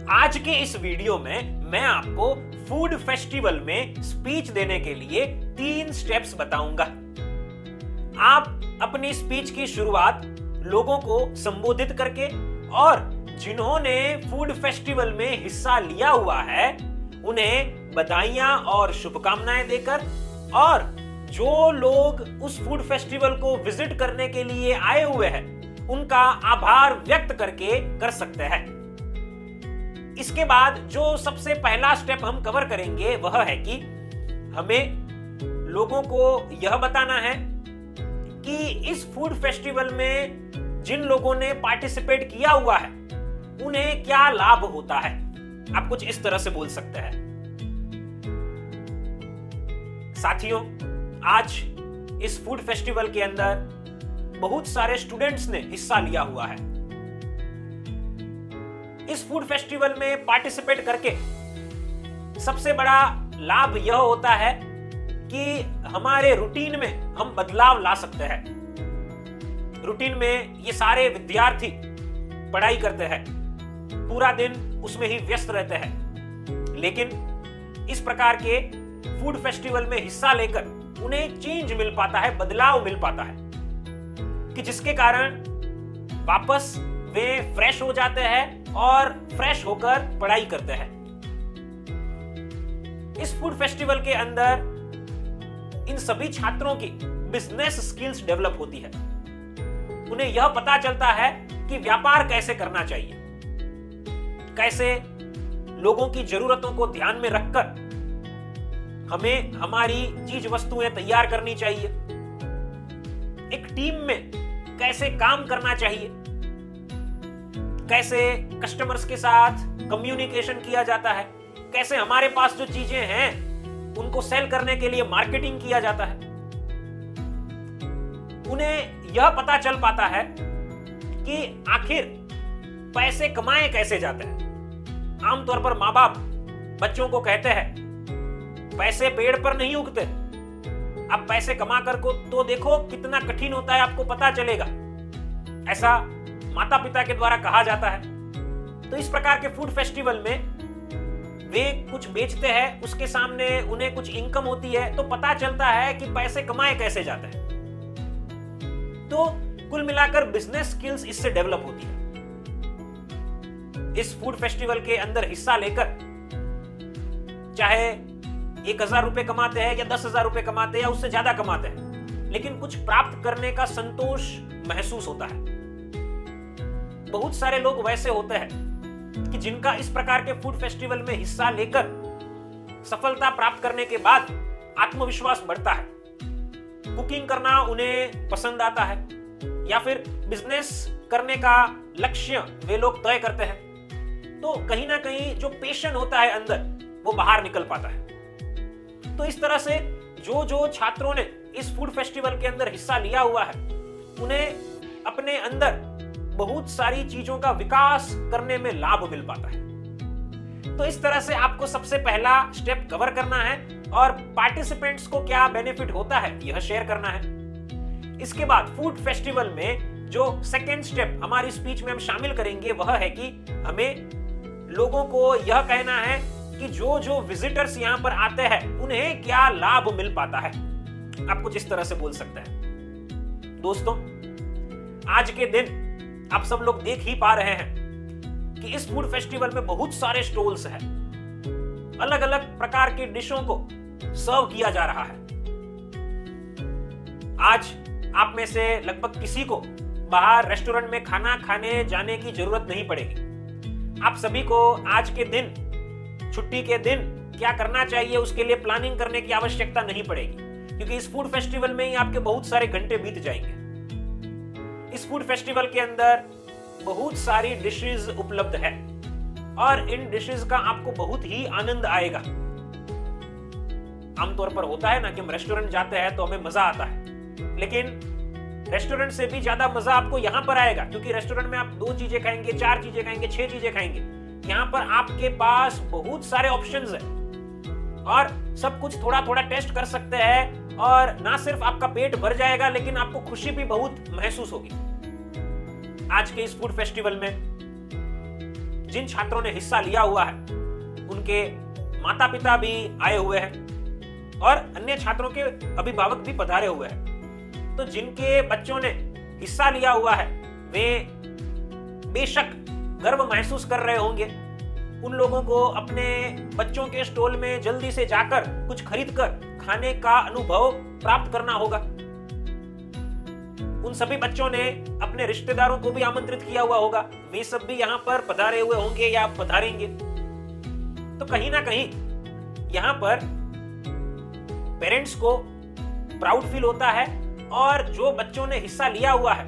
आज के इस वीडियो में मैं आपको फूड फेस्टिवल में स्पीच देने के लिए 3 स्टेप्स बताऊंगा। आप अपनी स्पीच की शुरुआत लोगों को संबोधित करके और जिन्होंने फूड फेस्टिवल में हिस्सा लिया हुआ है उन्हें बधाइयां और शुभकामनाएं देकर, और जो लोग उस फूड फेस्टिवल को विजिट करने के लिए आए हुए हैं उनका आभार व्यक्त करके कर सकते हैं। इसके बाद जो सबसे पहला स्टेप हम कवर करेंगे वह है कि हमें लोगों को यह बताना है कि इस फूड फेस्टिवल में जिन लोगों ने पार्टिसिपेट किया हुआ है उन्हें क्या लाभ होता है। आप कुछ इस तरह से बोल सकते हैं। साथियों, आज इस फूड फेस्टिवल के अंदर बहुत सारे स्टूडेंट्स ने हिस्सा लिया हुआ है। इस फूड फेस्टिवल में पार्टिसिपेट करके सबसे बड़ा लाभ यह होता है कि हमारे रूटीन में हम बदलाव ला सकते हैं। रूटीन में ये सारे विद्यार्थी पढ़ाई करते हैं, पूरा दिन उसमें ही व्यस्त रहते हैं, लेकिन इस प्रकार के फूड फेस्टिवल में हिस्सा लेकर उन्हें चेंज मिल पाता है, बदलाव मिल पाता है, कि जिसके कारण वापस वे फ्रेश हो जाते हैं और फ्रेश होकर पढ़ाई करते हैं। इस फूड फेस्टिवल के अंदर इन सभी छात्रों की बिजनेस स्किल्स डेवलप होती है। उन्हें यह पता चलता है कि व्यापार कैसे करना चाहिए, कैसे लोगों की जरूरतों को ध्यान में रखकर हमें हमारी चीज वस्तुएं तैयार करनी चाहिए, एक टीम में कैसे काम करना चाहिए, कैसे कस्टमर्स के साथ कम्युनिकेशन किया जाता है, कैसे हमारे पास जो चीजें हैं उनको सेल करने के लिए मार्केटिंग किया जाता है। उन्हें यह पता चल पाता है कि आखिर पैसे कमाए कैसे जाते हैं। आमतौर पर माँ बाप बच्चों को कहते हैं पैसे पेड़ पर नहीं उगते, अब पैसे कमा कर को तो देखो कितना कठिन होता है, आपको पता चलेगा, ऐसा माता पिता के द्वारा कहा जाता है। तो इस प्रकार के फूड फेस्टिवल में वे कुछ बेचते हैं, उसके सामने उन्हें कुछ इनकम होती है, तो पता चलता है कि पैसे कमाए कैसे जाते हैं। तो कुल मिलाकर बिजनेस स्किल्स इससे डेवलप होती है। इस फूड फेस्टिवल के अंदर हिस्सा लेकर चाहे 1000 रुपए कमाते हैं या 10,000 रुपए कमाते हैं या उससे ज्यादा कमाते हैं, लेकिन कुछ प्राप्त करने का संतोष महसूस होता है। बहुत सारे लोग वैसे होते हैं कि जिनका इस प्रकार के फूड फेस्टिवल में हिस्सा लेकर सफलता प्राप्त करने के बाद आत्मविश्वास बढ़ता है, कुकिंग करना उन्हें पसंद आता है, या फिर बिजनेस करने का लक्ष्य वे लोग तय करते हैं। तो कहीं ना कहीं जो पैशन होता है अंदर वो बाहर निकल पाता है। तो इस तरह से जो छात्रों ने इस फूड फेस्टिवल के अंदर हिस्सा लिया हुआ है उन्हें अपने अंदर बहुत सारी चीजों का विकास करने में लाभ मिल पाता है। तो इस तरह से आपको सबसे पहला स्टेप कवर करना है और पार्टिसिपेंट्स को क्या बेनिफिट होता है यह शेयर करना है। इसके बाद फूड फेस्टिवल में जो सेकेंड स्टेप हमारी स्पीच में हम शामिल करेंगे वह है कि हमें लोगों को यह कहना है कि जो विजिटर्स यहां पर आते हैं उन्हें क्या लाभ मिल पाता है। आप कुछ इस तरह से बोल सकते हैं। दोस्तों, आज के दिन आप सब लोग देख ही पा रहे हैं कि इस फूड फेस्टिवल में बहुत सारे स्टॉल्स हैं, अलग अलग प्रकार की डिशों को सर्व किया जा रहा है। आज आप में से लगभग किसी को बाहर रेस्टोरेंट में खाना खाने जाने की जरूरत नहीं पड़ेगी। आप सभी को आज के दिन, छुट्टी के दिन क्या करना चाहिए उसके लिए प्लानिंग करने की आवश्यकता नहीं पड़ेगी, क्योंकि इस फूड फेस्टिवल में ही आपके बहुत सारे घंटे बीत जाएंगे। इस फूड फेस्टिवल के अंदर बहुत सारी डिशेस उपलब्ध है और इन डिशेस का आपको बहुत ही आनंद आएगा। आमतौर पर होता है ना कि हम रेस्टोरेंट जाते हैं तो हमें मजा आता है, लेकिन रेस्टोरेंट से भी ज्यादा मजा आपको यहां पर आएगा, क्योंकि रेस्टोरेंट में आप 2 चीजें खाएंगे, 4 चीजें खाएंगे, 6 चीजें खाएंगे। यहाँ पर आपके पास बहुत सारे ऑप्शंस हैं और सब कुछ थोड़ा थोड़ा टेस्ट कर सकते हैं, और ना सिर्फ आपका पेट भर जाएगा लेकिन आपको खुशी भी बहुत महसूस होगी। आज के इस फूड फेस्टिवल में जिन छात्रों ने हिस्सा लिया हुआ है उनके माता पिता भी आए हुए हैं और अन्य छात्रों के अभिभावक भी पधारे हुए हैं। तो जिनके बच्चों ने हिस्सा लिया हुआ है वे बेशक गर्व महसूस कर रहे होंगे। उन लोगों को अपने बच्चों के स्टॉल में जल्दी से जाकर कुछ खरीदकर खाने का अनुभव प्राप्त करना होगा। उन सभी बच्चों ने अपने रिश्तेदारों को भी आमंत्रित किया हुआ होगा, वे सब भी यहाँ पर पधारे हुए होंगे या पधारेंगे। तो कहीं ना कहीं यहाँ पर पेरेंट्स को प्राउड फील होता है और जो बच्चों ने हिस्सा लिया हुआ है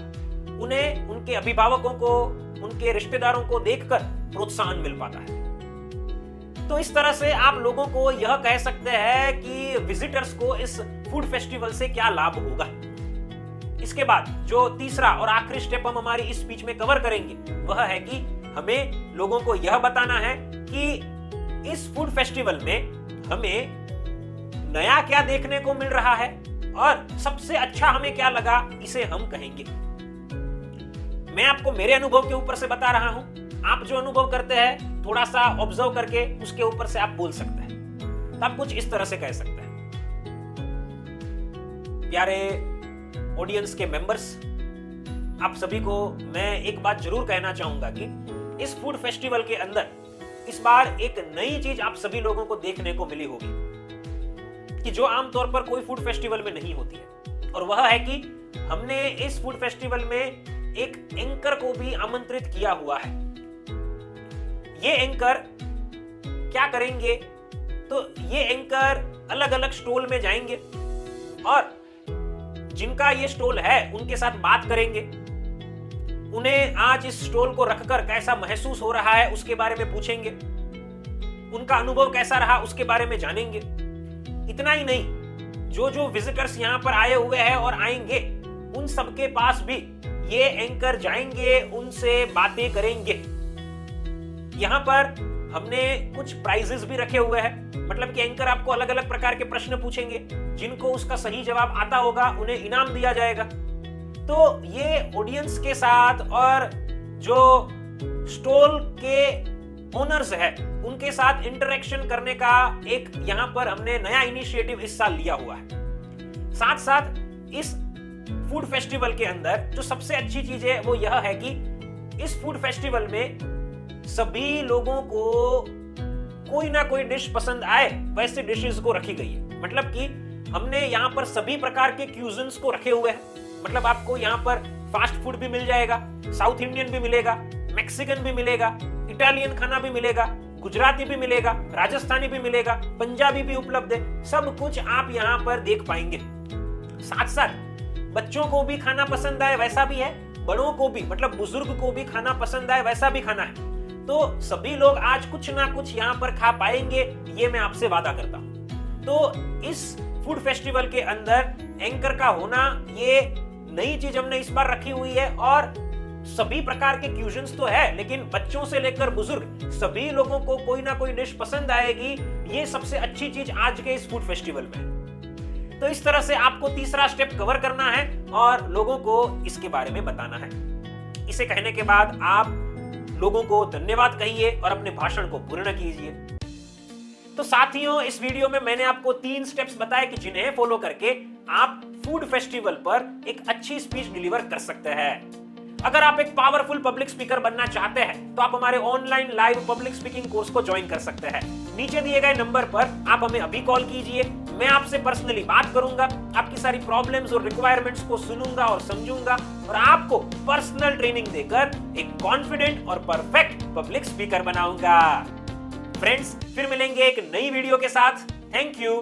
उन्हें उनके अभिभावकों को, उनके रिश्तेदारों को देखकर प्रोत्साहन मिल पाता है। तो इस तरह से आप लोगों को यह कह सकते हैं कि विजिटर्स को इस फूड फेस्टिवल से क्या लाभ होगा। इसके बाद जो तीसरा और आखिरी स्टेप हम हमारी इस स्पीच में कवर करेंगे वह है कि हमें लोगों को यह बताना है कि इस फूड फेस्टिवल में हमें नया क्या देखने को मिल रहा है और सबसे अच्छा हमें क्या लगा, इसे हम कहेंगे। मैं आपको मेरे अनुभव के ऊपर से बता रहा हूं, आप जो अनुभव करते हैं थोड़ा सा ऑब्जर्व करके उसके ऊपर से आप बोल सकते हैं। तो आप कुछ इस तरह से कह सकते हैं, प्यारे ऑडियंस के मेंबर्स, आप सभी को मैं एक बात जरूर कहना चाहूंगा कि इस फूड फेस्टिवल के अंदर इस बार एक नई चीज आप सभी लोगों को देखने को मिली होगी कि जो आमतौर पर कोई फूड फेस्टिवल में नहीं होती है, और वह है कि हमने इस फूड फेस्टिवल में एक एंकर को भी आमंत्रित किया हुआ है। ये एंकर क्या करेंगे, तो ये एंकर अलग अलग स्टॉल में जाएंगे और जिनका ये स्टॉल है उनके साथ बात करेंगे। उन्हें आज इस स्टॉल को रखकर कैसा महसूस हो रहा है उसके बारे में पूछेंगे, उनका अनुभव कैसा रहा उसके बारे में जानेंगे। इतना ही नहीं, जो जो विजिटर्स यहाँ पर आए हुए हैं और आएंगे उन सबके पास भी ये एंकर जाएंगे, उनसे बातें करेंगे। यहाँ पर हमने कुछ प्राइजेस भी रखे हुए हैं, मतलब कि एंकर आपको अलग अलग प्रकार के प्रश्न पूछेंगे, जिनको उसका सही जवाब आता होगा उन्हें इनाम दिया जाएगा। तो ये ऑडियंस के साथ और जो स्टॉल के ओनर्स है उनके साथ इंटरेक्शन करने का एक यहाँ पर हमने नया इनिशिएटिव इस साल लिया हुआ है। साथ साथ इस फूड फेस्टिवल के अंदर जो सबसे अच्छी चीज है वो यह है कि इस फूड फेस्टिवल में सभी लोगों को कोई ना कोई डिश पसंद आए वैसे डिशेस को रखी गई है। मतलब कि हमने यहाँ पर सभी प्रकार के क्यूजन्स को रखे हुए हैं। मतलब आपको यहाँ पर फास्ट फूड भी मिल जाएगा, साउथ इंडियन भी मिलेगा, मैक्सिकन भी मिलेगा, इटालियन खाना भी मिलेगा, गुजराती भी मिलेगा, राजस्थानी भी मिलेगा, पंजाबी भी उपलब्ध है। सब कुछ आप यहाँ पर देख पाएंगे। साथ साथ बच्चों को भी खाना पसंद आए वैसा भी है, बड़ों को भी, मतलब बुजुर्ग को भी खाना पसंद आए वैसा भी खाना है। तो सभी लोग आज कुछ ना कुछ यहाँ पर खा पाएंगे, ये मैं आपसे वादा करता हूँ। तो इस फूड फेस्टिवल के अंदर एंकर का होना ये नई चीज हमने इस बार रखी हुई है। और सभी प्रकार के क्यूजन्स तो है, लेकिन बच्चों से लेकर बुजुर्ग सभी लोगों को कोई ना कोई डिश पसंद आएगी। ये सबसे अच्छी चीज आज के इस फूड फेस्टिवल में है। तो इस तरह से आपको तीसरा स्टेप कवर करना है और लोगों को इसके बारे में बताना है। इसे कहने के बाद आप लोगों को धन्यवाद कहिए और अपने भाषण को पूर्ण कीजिए। तो साथियों, इस वीडियो में मैंने आपको 3 स्टेप्स बताए कि जिन्हें फॉलो करके आप फूड फेस्टिवल पर एक अच्छी स्पीच डिलीवर कर सकते हैं। अगर आप एक पावरफुल पब्लिक स्पीकर बनना चाहते हैं तो आप हमारे online live public speaking course को ज्वाइन कर सकते हैं। नीचे दिए गए नंबर पर आप हमें अभी कॉल कीजिए। मैं आपसे पर्सनली बात करूंगा, आपकी सारी प्रॉब्लम्स और रिक्वायरमेंट्स को सुनूंगा और समझूंगा और आपको पर्सनल ट्रेनिंग देकर एक कॉन्फिडेंट और परफेक्ट पब्लिक स्पीकर बनाऊंगा। फ्रेंड्स, फिर मिलेंगे एक नई वीडियो के साथ। Thank you.